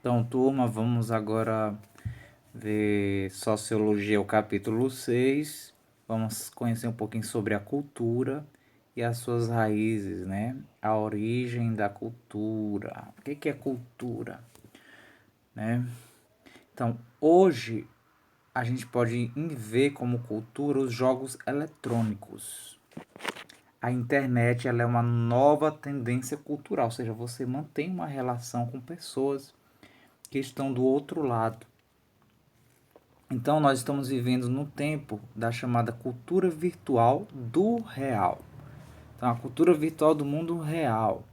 Então, turma, vamos agora ver Sociologia, o capítulo 6. Vamos conhecer um pouquinho sobre a cultura e as suas raízes, né? A origem da cultura. O que é cultura, né? Então, hoje a gente pode ver como cultura os jogos eletrônicos. A internet ela é uma nova tendência cultural, ou seja, você mantém uma relação com pessoas que estão do outro lado. Então, nós estamos vivendo no tempo da chamada cultura virtual do real. Então, a cultura virtual do mundo real.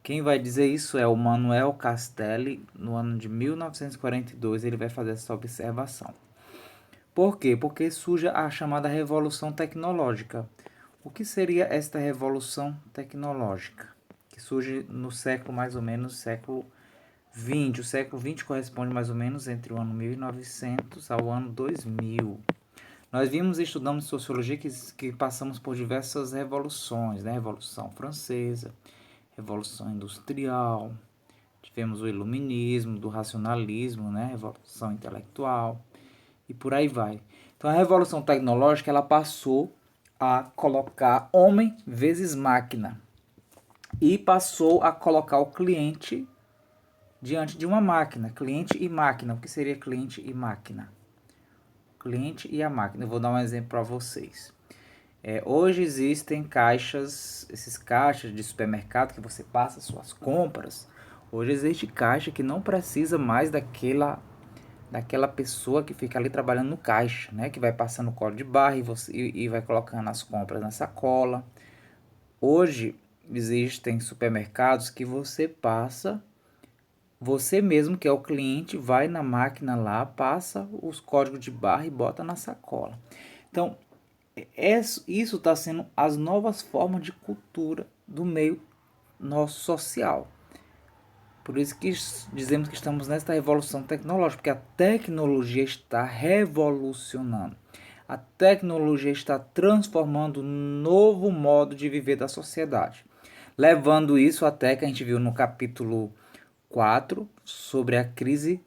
Quem vai dizer isso é o Manuel Castelli, no ano de 1942, ele vai fazer essa observação. Por quê? Porque surge a chamada revolução tecnológica. O que seria esta revolução tecnológica? Que surge no século, mais ou menos, século XX. O século XX corresponde mais ou menos entre o ano 1900 ao ano 2000. Nós vimos e estudamos sociologia que passamos por diversas revoluções, né? Revolução Francesa, Revolução Industrial, tivemos o Iluminismo, do racionalismo, né? Revolução Intelectual e por aí vai. Então a Revolução Tecnológica ela passou a colocar homem vezes máquina e passou a colocar o cliente diante de uma máquina, cliente e máquina. O que seria cliente e máquina? Cliente e a máquina. Eu vou dar um exemplo para vocês. Hoje existem caixas, esses caixas de supermercado que você passa suas compras. Hoje existe caixa que não precisa mais daquela pessoa que fica ali trabalhando no caixa, né? Que vai passando o código de barra e vai colocando as compras na sacola. Hoje existem supermercados que você passa, você mesmo que é o cliente, vai na máquina lá, passa os códigos de barra e bota na sacola. Então, isso está sendo as novas formas de cultura do meio nosso social. Por isso que dizemos que estamos nesta revolução tecnológica, porque a tecnologia está revolucionando. A tecnologia está transformando um novo modo de viver da sociedade. Levando isso até que a gente viu no capítulo 4 sobre a crise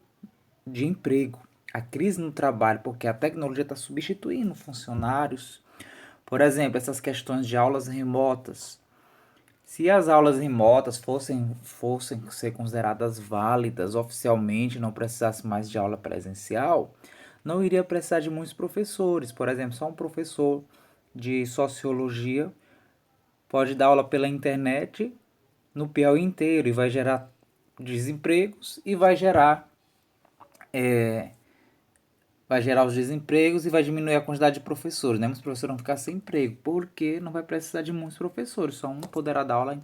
de emprego, a crise no trabalho, porque a tecnologia está substituindo funcionários. Por exemplo, essas questões de aulas remotas. Se as aulas remotas fossem ser consideradas válidas oficialmente, não precisasse mais de aula presencial, não iria precisar de muitos professores. Por exemplo, só um professor de sociologia pode dar aula pela internet no Piauí inteiro e vai gerar desempregos e vai gerar os desempregos e vai diminuir a quantidade de professores, né? Muitos professores vão ficar sem emprego, porque não vai precisar de muitos professores, só um poderá dar aula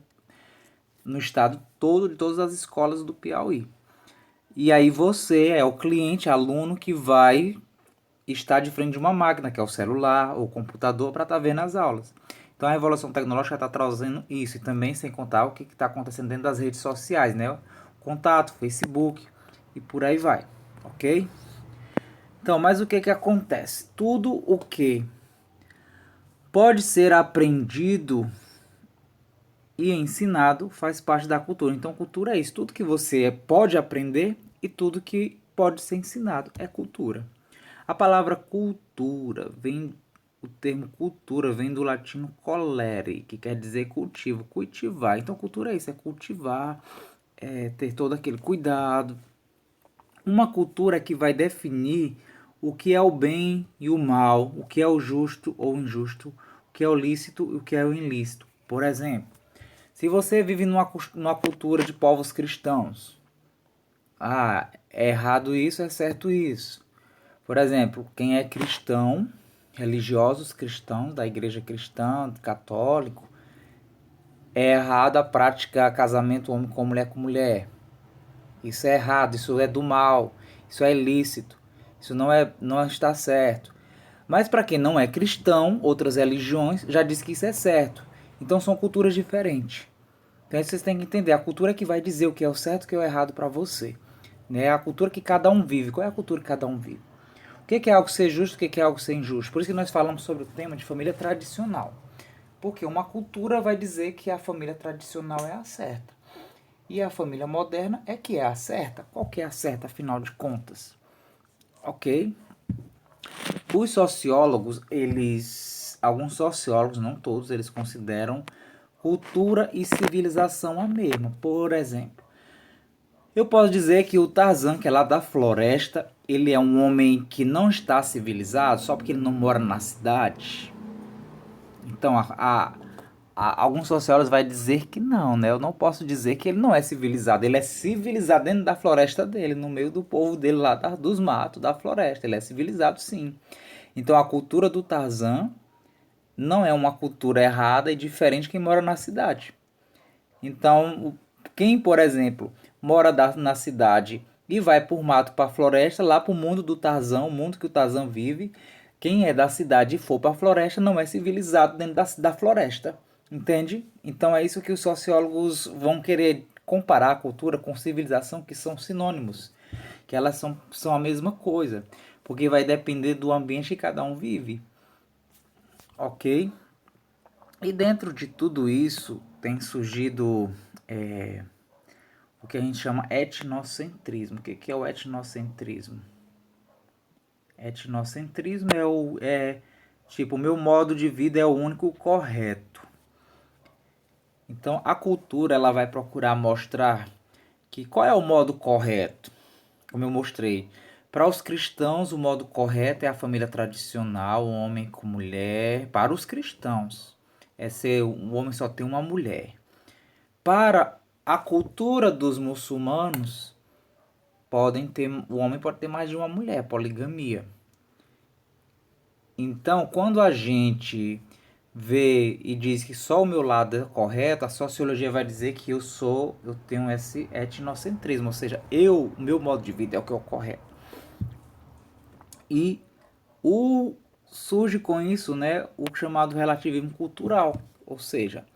no estado todo, de todas as escolas do Piauí. E aí você é o cliente, aluno, que vai estar de frente de uma máquina, que é o celular ou o computador, para estar vendo as aulas. Então a revolução tecnológica está trazendo isso, e também sem contar o que está acontecendo dentro das redes sociais, né? Contato, Facebook e por aí vai, ok? Então, mas o que acontece? Tudo o que pode ser aprendido e ensinado faz parte da cultura. Então, cultura é isso. Tudo que você pode aprender e tudo que pode ser ensinado é cultura. A palavra cultura vem, o termo cultura vem do latino colere, que quer dizer cultivo, cultivar. Então, cultura é isso, é cultivar, ter todo aquele cuidado. Uma cultura que vai definir o que é o bem e o mal, o que é o justo ou injusto, o que é o lícito e o que é o ilícito. Por exemplo, se você vive numa cultura de povos cristãos, é errado isso, é certo isso. Por exemplo, quem é cristão, religiosos cristãos, da igreja cristã, católico, é errado a prática casamento homem com mulher. Isso é errado, isso é do mal, isso é ilícito, isso não está certo. Mas para quem não é cristão, outras religiões já diz que isso é certo. Então são culturas diferentes. Então vocês têm que entender, a cultura que vai dizer o que é o certo e o que é o errado para você. Né? A cultura que cada um vive. Qual é a cultura que cada um vive? O que é algo ser justo, o que é algo ser injusto? Por isso que nós falamos sobre o tema de família tradicional. Porque uma cultura vai dizer que a família tradicional é a certa. E a família moderna é que é a certa. Qual que é a certa, afinal de contas? Ok? Os sociólogos, alguns sociólogos, não todos, eles consideram cultura e civilização a mesma. Por exemplo, eu posso dizer que o Tarzan, que é lá da floresta, ele é um homem que não está civilizado só porque ele não mora na cidade. Então, alguns sociólogos vão dizer que não, né? Eu não posso dizer que ele não é civilizado. Ele é civilizado dentro da floresta dele, no meio do povo dele lá dos matos, da floresta. Ele é civilizado, sim. Então, a cultura do Tarzan não é uma cultura errada e diferente de quem mora na cidade. Então, quem, por exemplo, mora na cidade e vai por mato para a floresta, lá para o mundo do Tarzan, o mundo que o Tarzan vive, quem é da cidade e for para a floresta não é civilizado dentro da floresta. Entende? Então é isso que os sociólogos vão querer comparar a cultura com civilização, que são sinônimos, que elas são a mesma coisa, porque vai depender do ambiente que cada um vive. Ok? E dentro de tudo isso tem surgido o que a gente chama etnocentrismo. O que é o etnocentrismo? Etnocentrismo tipo, o meu modo de vida é o único correto. Então a cultura ela vai procurar mostrar que qual é o modo correto. Como eu mostrei, para os cristãos o modo correto é a família tradicional, homem com mulher. Para os cristãos é ser um homem só tem uma mulher. Para a cultura dos muçulmanos, o homem pode ter mais de uma mulher, poligamia. Então, quando a gente vê e diz que só o meu lado é correto, a sociologia vai dizer que eu tenho esse etnocentrismo, ou seja, o meu modo de vida é o que é o correto. E surge com isso, né, o chamado relativismo cultural, ou seja,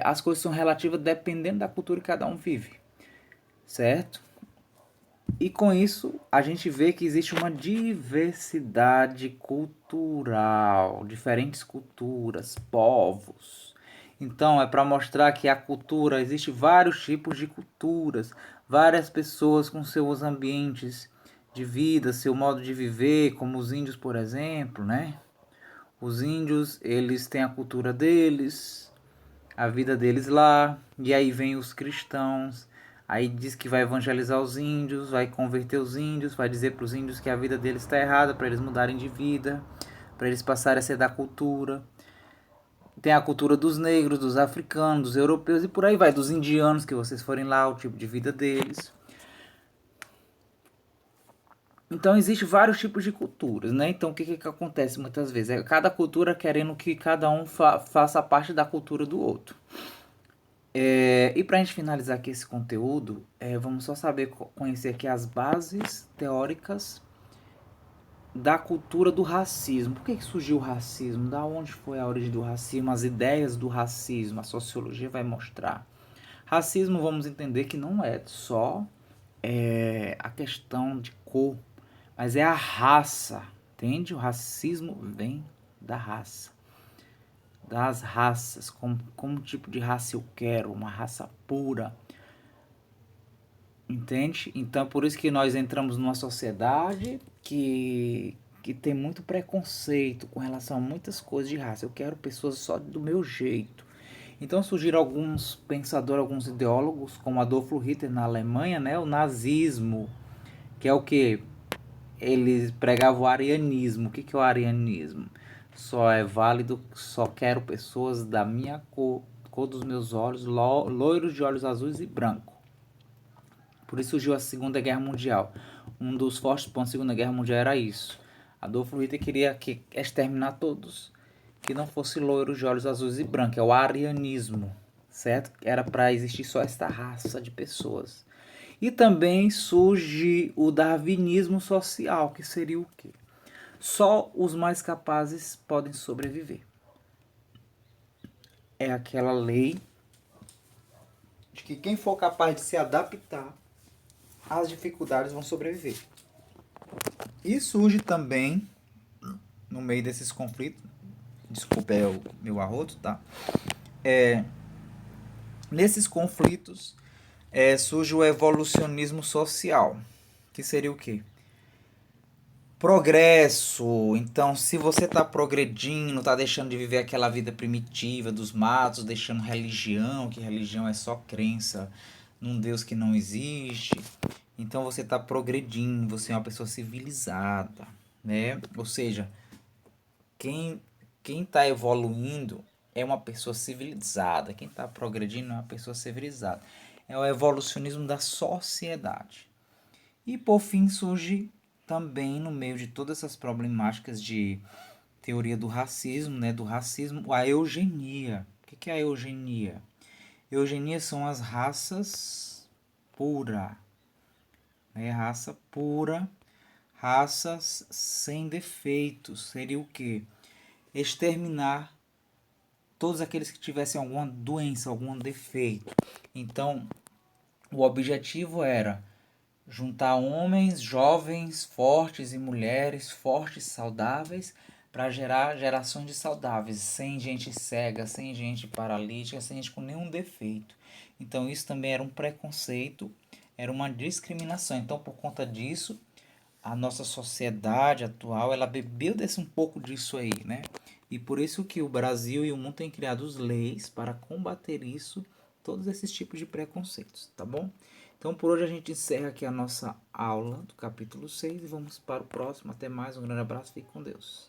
as coisas são relativas dependendo da cultura que cada um vive, certo? E com isso a gente vê que existe uma diversidade cultural, diferentes culturas, povos. Então é para mostrar que a cultura, existe vários tipos de culturas, várias pessoas com seus ambientes de vida, seu modo de viver, como os índios, por exemplo, né? Os índios, eles têm a cultura deles, a vida deles lá, e aí vem os cristãos, aí diz que vai evangelizar os índios, vai converter os índios, vai dizer para os índios que a vida deles está errada, para eles mudarem de vida, para eles passarem a ser da cultura. Tem a cultura dos negros, dos africanos, dos europeus e por aí vai, dos indianos, que vocês forem lá, o tipo de vida deles. Então existe vários tipos de culturas, né? Então o que acontece muitas vezes? É cada cultura querendo que cada um faça parte da cultura do outro. E para a gente finalizar aqui esse conteúdo, vamos só saber conhecer aqui as bases teóricas da cultura do racismo. Por que surgiu o racismo? Da onde foi a origem do racismo? As ideias do racismo, a sociologia vai mostrar. Racismo, vamos entender que não é só a questão de cor, mas é a raça, entende? O racismo vem da raça. Das raças, como tipo de raça eu quero, uma raça pura, entende? Então por isso que nós entramos numa sociedade que tem muito preconceito com relação a muitas coisas de raça. Eu quero pessoas só do meu jeito. Então surgiram alguns pensadores, alguns ideólogos, como Adolf Hitler na Alemanha, né? O nazismo, que é o que? Eles pregavam o arianismo. O que é o arianismo? Só é válido, só quero pessoas da minha cor dos meus olhos, loiros de olhos azuis e branco. Por isso surgiu a Segunda Guerra Mundial. Um dos fortes pontos da Segunda Guerra Mundial era isso. Adolf Hitler queria exterminar todos, que não fosse loiro de olhos azuis e brancos, é o arianismo, certo? Era para existir só esta raça de pessoas. E também surge o darwinismo social, que seria o quê? Só os mais capazes podem sobreviver. É aquela lei de que quem for capaz de se adaptar às dificuldades vão sobreviver. E surge também, no meio desses conflitos, desculpa, é o meu arroto, tá? Nesses conflitos Surge o evolucionismo social, que seria o quê? Progresso. Então, se você está progredindo, está deixando de viver aquela vida primitiva dos matos, deixando religião, que religião é só crença num Deus que não existe, então você está progredindo, você é uma pessoa civilizada, né? Ou seja, quem quem está evoluindo é uma pessoa civilizada, quem está progredindo é uma pessoa civilizada. É o evolucionismo da sociedade. E por fim surge também no meio de todas essas problemáticas de teoria do racismo, né, do racismo, a eugenia. O que é a eugenia? Eugenia são as raças pura, né, raça pura, raças sem defeitos. Seria o que? Exterminar todos aqueles que tivessem alguma doença, algum defeito. Então, o objetivo era juntar homens jovens, fortes e mulheres fortes, saudáveis, para gerar gerações de saudáveis, sem gente cega, sem gente paralítica, sem gente com nenhum defeito. Então isso também era um preconceito, era uma discriminação. Então por conta disso, a nossa sociedade atual, ela bebeu desse um pouco disso aí, né? E por isso que o Brasil e o mundo têm criado leis para combater isso, todos esses tipos de preconceitos, tá bom? Então por hoje a gente encerra aqui a nossa aula do capítulo 6 e vamos para o próximo. Até mais, um grande abraço, fique com Deus.